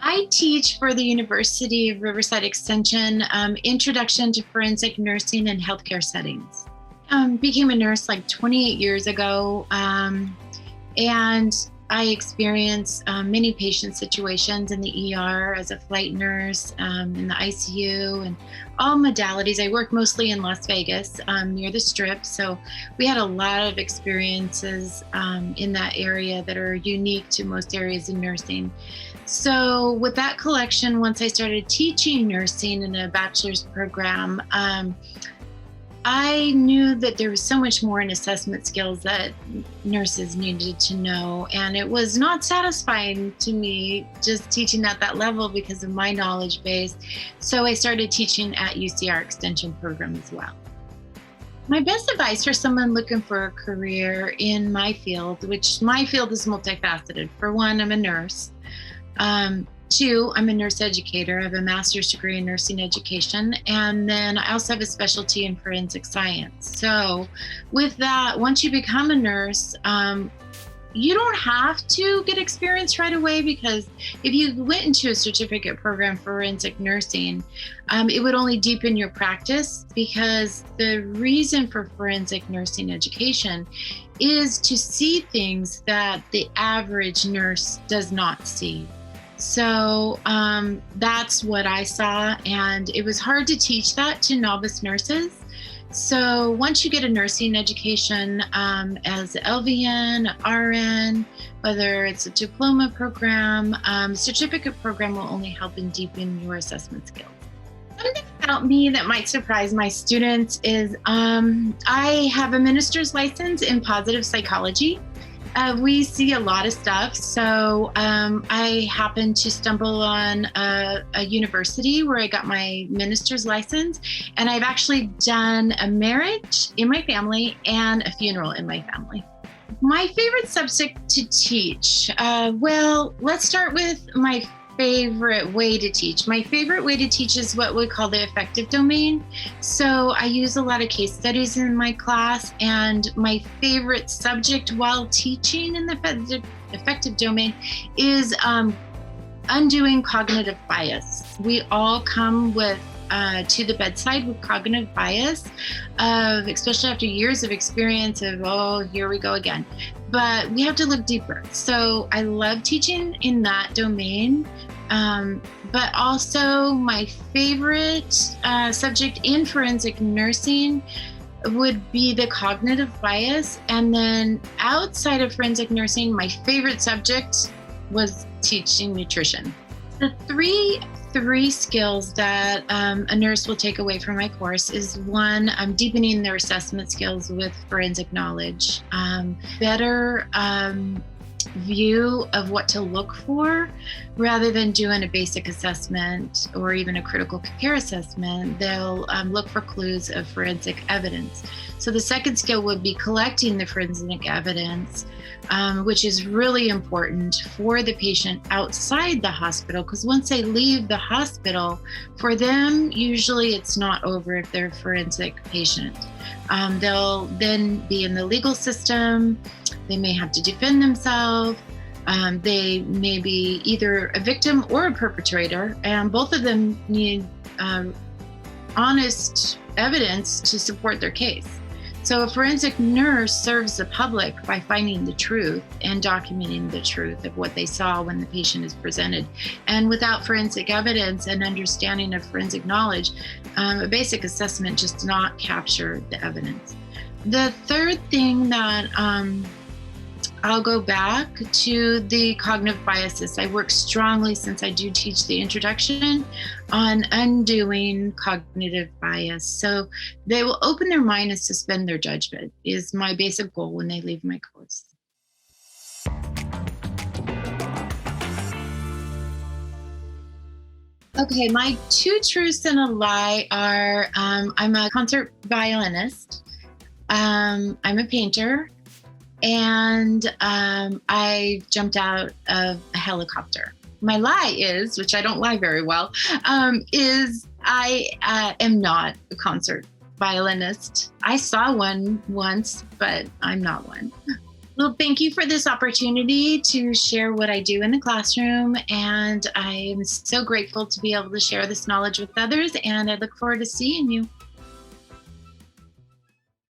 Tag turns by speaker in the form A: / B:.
A: I teach for the University of Riverside Extension, Introduction to Forensic Nursing in Healthcare Settings. Became a nurse like 28 years ago, and I experienced many patient situations in the ER as a flight nurse, in the ICU, and all modalities. I work mostly in Las Vegas, near the Strip, so we had a lot of experiences in that area that are unique to most areas of nursing. So with that collection, once I started teaching nursing in a bachelor's program, I knew that there was so much more in assessment skills that nurses needed to know. And it was not satisfying to me just teaching at that level because of my knowledge base. So I started teaching at UCR Extension program as well. My best advice for someone looking for a career in my field, which my field is multifaceted. For one, I'm a nurse. Two, I'm a nurse educator. I have a master's degree in nursing education. And then I also have a specialty in forensic science. So with that, once you become a nurse, you don't have to get experience right away, because if you went into a certificate program for forensic nursing, it would only deepen your practice, because the reason for forensic nursing education is to see things that the average nurse does not see. So that's what I saw, and it was hard to teach that to novice nurses. So once you get a nursing education as LVN, RN, whether it's a diploma program, certificate program will only help in deepen your assessment skills. Something about me that might surprise my students is I have a minister's license in positive psychology. We see a lot of stuff. So I happened to stumble on a university where I got my minister's license, and I've actually done a marriage in my family and a funeral in my family. My favorite subject to teach. Well, let's start with my favorite way to teach. My favorite way to teach is what we call the affective domain. So I use a lot of case studies in my class, and my favorite subject while teaching in the affective domain is undoing cognitive bias. We all come with to the bedside with cognitive bias, especially after years of experience of, oh, here we go again. But we have to look deeper. So I love teaching in that domain. But also my favorite subject in forensic nursing would be the cognitive bias. And then outside of forensic nursing, my favorite subject was teaching nutrition. The three skills that a nurse will take away from my course is one, deepening their assessment skills with forensic knowledge, better view of what to look for rather than doing a basic assessment or even a critical care assessment. They'll look for clues of forensic evidence. So the second skill would be collecting the forensic evidence, which is really important for the patient outside the hospital, because once they leave the hospital, for them, usually it's not over if they're a forensic patient. They'll then be in the legal system. They may have to defend themselves. They may be either a victim or a perpetrator, and both of them need honest evidence to support their case. So a forensic nurse serves the public by finding the truth and documenting the truth of what they saw when the patient is presented. And without forensic evidence and understanding of forensic knowledge, a basic assessment just does not capture the evidence. The third thing that I'll go back to the cognitive biases. I work strongly, since I do teach the introduction, on undoing cognitive bias. So they will open their mind and suspend their judgment is my basic goal when they leave my course. Okay, my two truths and a lie are I'm a concert violinist, I'm a painter, and I jumped out of a helicopter. My lie is, which I don't lie very well, is I am not a concert violinist. I saw one once, but I'm not one. Well, thank you for this opportunity to share what I do in the classroom. And I am so grateful to be able to share this knowledge with others. And I look forward to seeing you.